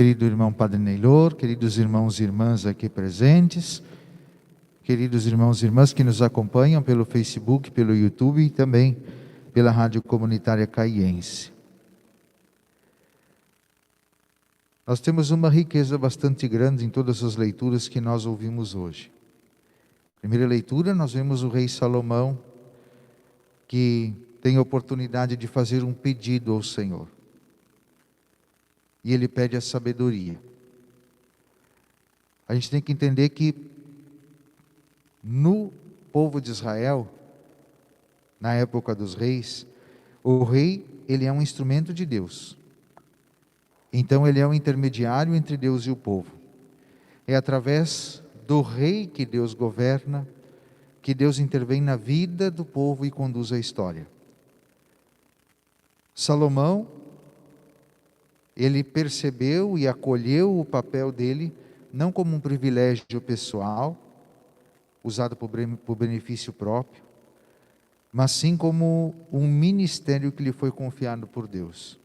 Querido irmão Padre Neylor, queridos irmãos e irmãs aqui presentes, queridos irmãos e irmãs que nos acompanham pelo Facebook, pelo YouTube e também pela Rádio Comunitária Caiense. Nós temos uma riqueza bastante grande em todas as leituras que nós ouvimos hoje. Primeira leitura, nós vemos o rei Salomão, que tem a oportunidade de fazer um pedido ao Senhor. E ele pede a sabedoria. A gente tem que entender que no povo de Israel, na época dos reis, o rei, ele é um instrumento de Deus. Então ele é um intermediário entre Deus e o povo. É através do rei que Deus governa, que Deus intervém na vida do povo e conduz a história. Salomão, ele percebeu e acolheu o papel dele, não como um privilégio pessoal, usado por benefício próprio, mas sim como um ministério que lhe foi confiado por Deus.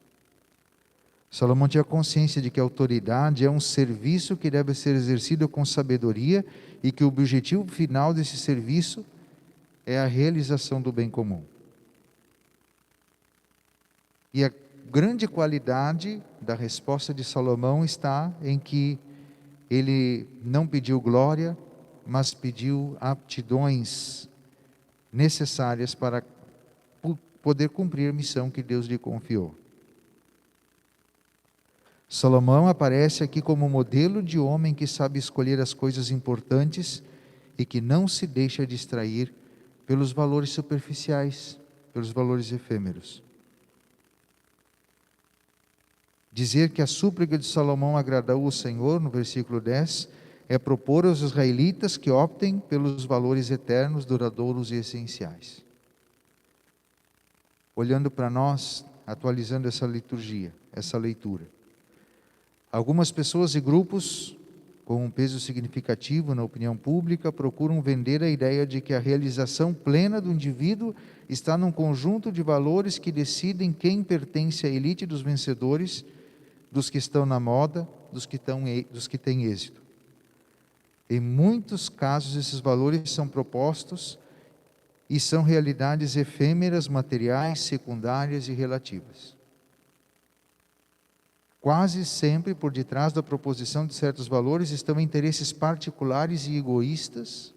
Salomão tinha consciência de que a autoridade é um serviço que deve ser exercido com sabedoria e que o objetivo final desse serviço é a realização do bem comum. E a grande qualidade da resposta de Salomão está em que ele não pediu glória, mas pediu aptidões necessárias para poder cumprir a missão que Deus lhe confiou. Salomão aparece aqui como modelo de homem que sabe escolher as coisas importantes e que não se deixa distrair pelos valores superficiais, pelos valores efêmeros. Dizer que a súplica de Salomão agradou o Senhor, no versículo 10, é propor aos israelitas que optem pelos valores eternos, duradouros e essenciais. Olhando para nós, atualizando essa liturgia, essa leitura. Algumas pessoas e grupos, com um peso significativo na opinião pública, procuram vender a ideia de que a realização plena do indivíduo está num conjunto de valores que decidem quem pertence à elite dos vencedores, dos que estão na moda, dos que têm êxito. Em muitos casos, esses valores são propostos e são realidades efêmeras, materiais, secundárias e relativas. Quase sempre, por detrás da proposição de certos valores, estão interesses particulares e egoístas,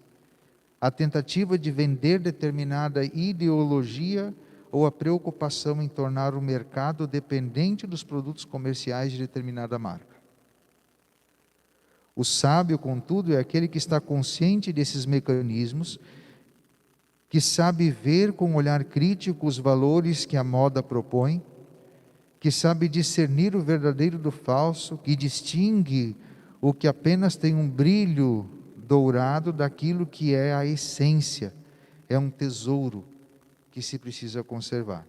a tentativa de vender determinada ideologia ou a preocupação em tornar o mercado dependente dos produtos comerciais de determinada marca. O sábio, contudo, é aquele que está consciente desses mecanismos, que sabe ver com um olhar crítico os valores que a moda propõe, que sabe discernir o verdadeiro do falso, que distingue o que apenas tem um brilho dourado daquilo que é a essência, é um tesouro que se precisa conservar.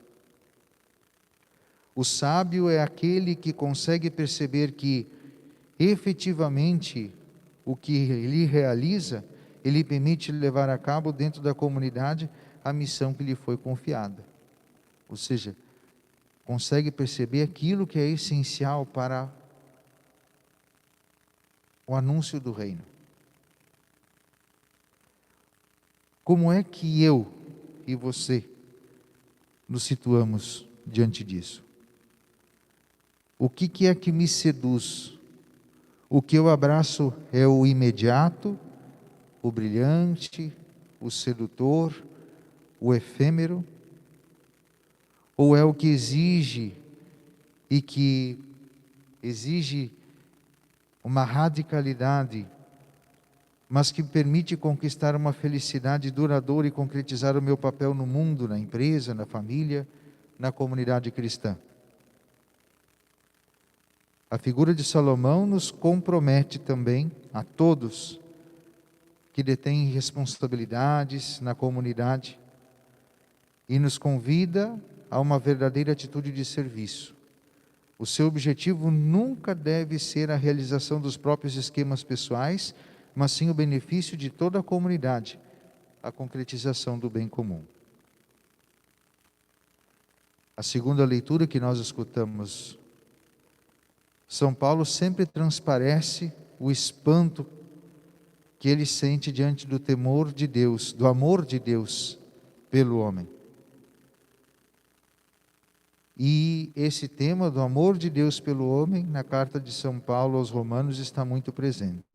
O sábio é aquele que consegue perceber que, efetivamente, o que ele realiza, ele permite levar a cabo dentro da comunidade a missão que lhe foi confiada. Ou seja, consegue perceber aquilo que é essencial para o anúncio do reino. Como é que eu e você nos situamos diante disso? O que é que me seduz? O que eu abraço é o imediato, o brilhante, o sedutor, o efêmero? Ou é o que exige uma radicalidade, mas que permite conquistar uma felicidade duradoura e concretizar o meu papel no mundo, na empresa, na família, na comunidade cristã? A figura de Salomão nos compromete também a todos que detêm responsabilidades na comunidade e nos convida a uma verdadeira atitude de serviço. O seu objetivo nunca deve ser a realização dos próprios esquemas pessoais, mas sim o benefício de toda a comunidade, a concretização do bem comum. A segunda leitura que nós escutamos São Paulo sempre transparece o espanto que ele sente diante do temor de Deus, do amor de Deus pelo homem. E esse tema do amor de Deus pelo homem, na carta de São Paulo aos Romanos, está muito presente.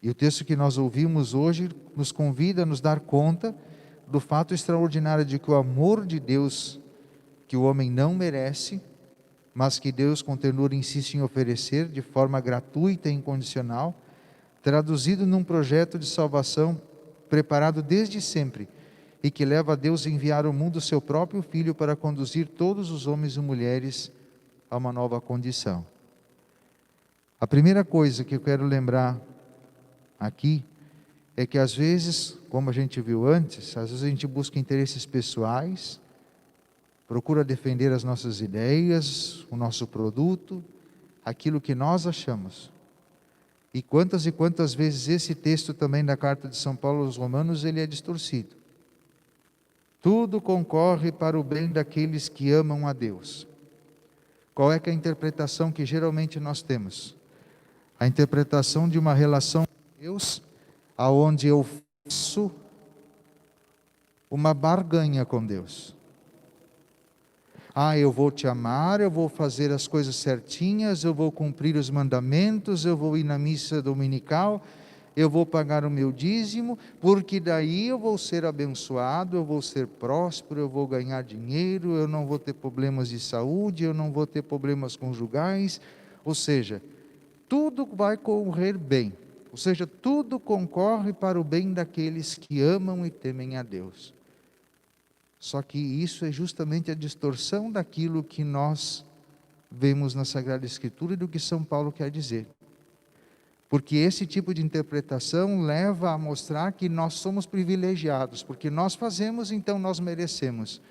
E o texto que nós ouvimos hoje nos convida a nos dar conta do fato extraordinário de que o amor de Deus, que o homem não merece, mas que Deus com ternura insiste em oferecer de forma gratuita e incondicional, traduzido num projeto de salvação preparado desde sempre, e que leva a Deus a enviar ao mundo o seu próprio Filho para conduzir todos os homens e mulheres a uma nova condição. A primeira coisa que eu quero lembrar aqui é que às vezes, como a gente viu antes, às vezes a gente busca interesses pessoais, procura defender as nossas ideias, o nosso produto, aquilo que nós achamos. E quantas vezes esse texto também da carta de São Paulo aos Romanos, ele é distorcido. Tudo concorre para o bem daqueles que amam a Deus. Qual é que é a interpretação que geralmente nós temos? A interpretação de uma relação com Deus, aonde eu faço uma barganha com Deus. Eu vou te amar, eu vou fazer as coisas certinhas, eu vou cumprir os mandamentos, eu vou ir na missa dominical, eu vou pagar o meu dízimo, porque daí eu vou ser abençoado, eu vou ser próspero, eu vou ganhar dinheiro, eu não vou ter problemas de saúde, eu não vou ter problemas conjugais, ou seja, tudo vai correr bem, ou seja, tudo concorre para o bem daqueles que amam e temem a Deus. Só que isso é justamente a distorção daquilo que nós vemos na Sagrada Escritura e do que São Paulo quer dizer. Porque esse tipo de interpretação leva a mostrar que nós somos privilegiados, porque nós fazemos, então nós merecemos.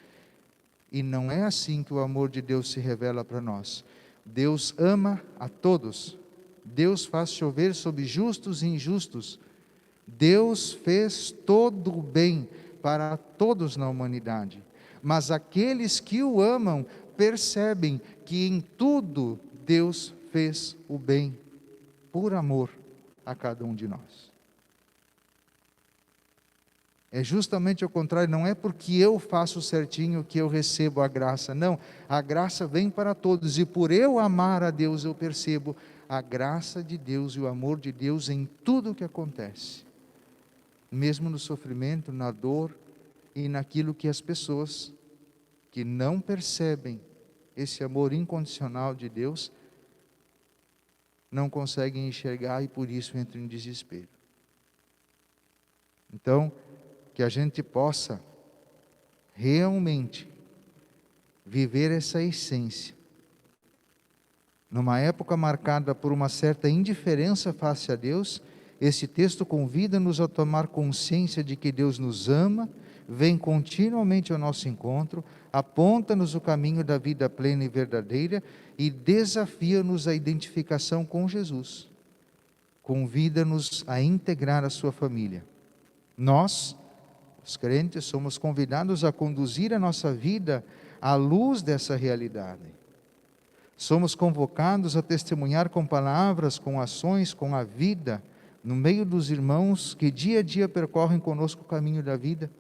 E não é assim que o amor de Deus se revela para nós. Deus ama a todos. Deus faz chover sobre justos e injustos. Deus fez todo o bem para todos na humanidade. Mas aqueles que o amam percebem que em tudo Deus fez o bem por amor a cada um de nós. É justamente o contrário, não é porque eu faço certinho que eu recebo a graça, não, a graça vem para todos, e por eu amar a Deus eu percebo a graça de Deus e o amor de Deus em tudo o que acontece, mesmo no sofrimento, na dor e naquilo que as pessoas que não percebem esse amor incondicional de Deus não conseguem enxergar e por isso entram em desespero. Então, que a gente possa realmente viver essa essência. Numa época marcada por uma certa indiferença face a Deus, esse texto convida-nos a tomar consciência de que Deus nos ama, vem continuamente ao nosso encontro, aponta-nos o caminho da vida plena e verdadeira e desafia-nos à identificação com Jesus. Convida-nos a integrar a sua família. Nós, os crentes, somos convidados a conduzir a nossa vida à luz dessa realidade. Somos convocados a testemunhar com palavras, com ações, com a vida, no meio dos irmãos que dia a dia percorrem conosco o caminho da vida,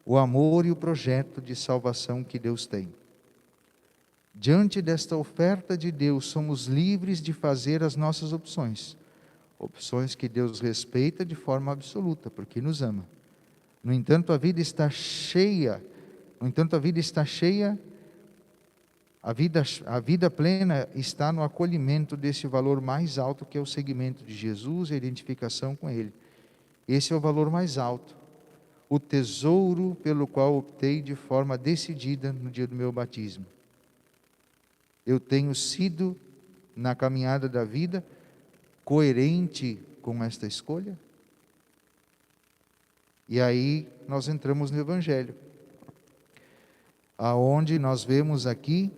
o amor e o projeto de salvação que Deus tem. Diante desta oferta de Deus, somos livres de fazer as nossas opções. Opções que Deus respeita de forma absoluta, porque nos ama. No entanto, a vida está cheia, a vida plena está no acolhimento desse valor mais alto, que é o seguimento de Jesus e a identificação com Ele. Esse é o valor mais alto, o tesouro pelo qual optei de forma decidida no dia do meu batismo. Eu tenho sido, na caminhada da vida, coerente com esta escolha? E aí nós entramos no Evangelho, aonde nós vemos aqui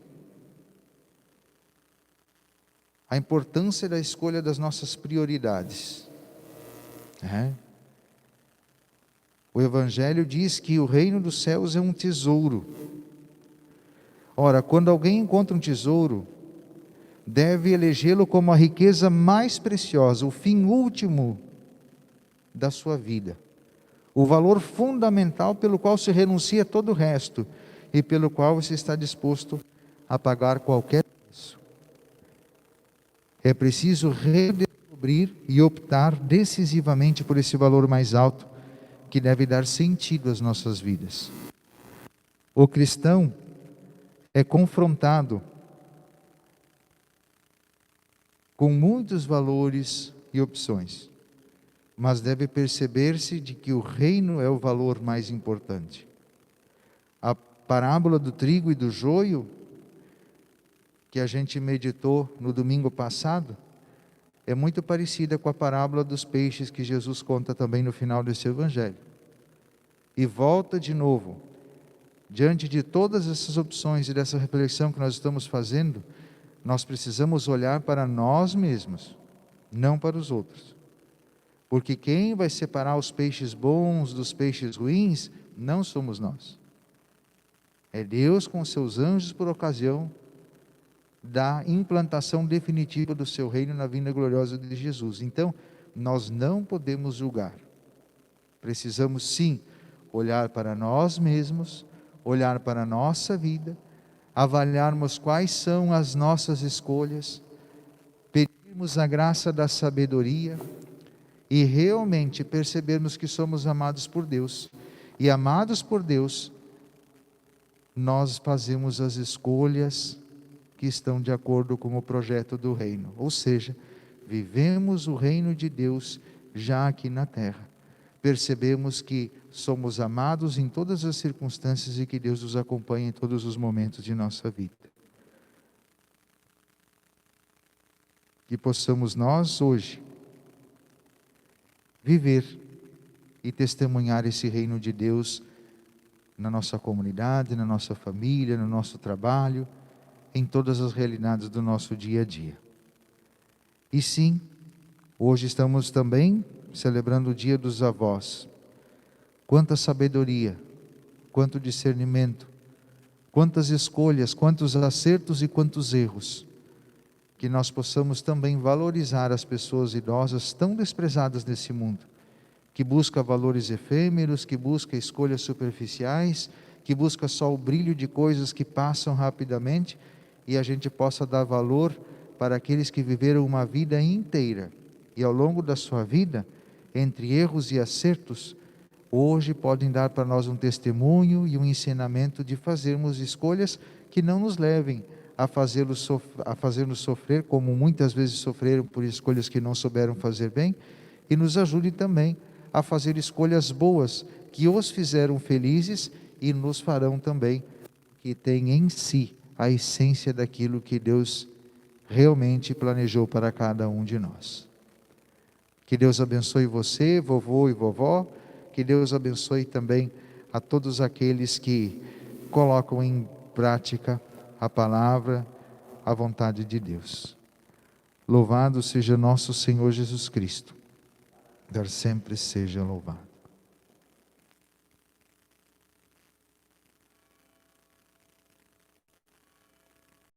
a importância da escolha das nossas prioridades. O Evangelho diz que o reino dos céus é um tesouro. Ora, quando alguém encontra um tesouro, deve elegê-lo como a riqueza mais preciosa, o fim último da sua vida, o valor fundamental pelo qual se renuncia a todo o resto e pelo qual você está disposto a pagar qualquer preço. É preciso redescobrir e optar decisivamente por esse valor mais alto que deve dar sentido às nossas vidas. O cristão é confrontado com muitos valores e opções, mas deve perceber-se de que o reino é o valor mais importante. A parábola do trigo e do joio, que a gente meditou no domingo passado, é muito parecida com a parábola dos peixes que Jesus conta também no final desse evangelho. E volta de novo, diante de todas essas opções e dessa reflexão que nós estamos fazendo, nós precisamos olhar para nós mesmos, não para os outros. Porque quem vai separar os peixes bons dos peixes ruins, não somos nós. É Deus com seus anjos por ocasião da implantação definitiva do seu reino na vinda gloriosa de Jesus. Então, nós não podemos julgar. Precisamos sim olhar para nós mesmos, olhar para a nossa vida, avaliarmos quais são as nossas escolhas, pedirmos a graça da sabedoria e realmente percebermos que somos amados por Deus. E amados por Deus, nós fazemos as escolhas que estão de acordo com o projeto do reino. Ou seja, vivemos o reino de Deus já aqui na terra. Percebemos que somos amados em todas as circunstâncias e que Deus nos acompanha em todos os momentos de nossa vida. Que possamos nós hoje viver e testemunhar esse reino de Deus na nossa comunidade, na nossa família, no nosso trabalho, em todas as realidades do nosso dia a dia. E sim, hoje estamos também celebrando o Dia dos Avós. Quanta sabedoria, quanto discernimento, quantas escolhas, quantos acertos e quantos erros. Que nós possamos também valorizar as pessoas idosas tão desprezadas nesse mundo, que busca valores efêmeros, que busca escolhas superficiais, que busca só o brilho de coisas que passam rapidamente, e a gente possa dar valor para aqueles que viveram uma vida inteira e ao longo da sua vida, entre erros e acertos, hoje podem dar para nós um testemunho e um ensinamento de fazermos escolhas que não nos levem a fazer-nos sofrer, como muitas vezes sofreram por escolhas que não souberam fazer bem, e nos ajude também a fazer escolhas boas que os fizeram felizes e nos farão também, que tem em si a essência daquilo que Deus realmente planejou para cada um de nós. Que Deus abençoe você, vovô e vovó, que Deus abençoe também a todos aqueles que colocam em prática a palavra, a vontade de Deus. Louvado seja nosso Senhor Jesus Cristo, dar sempre seja louvado.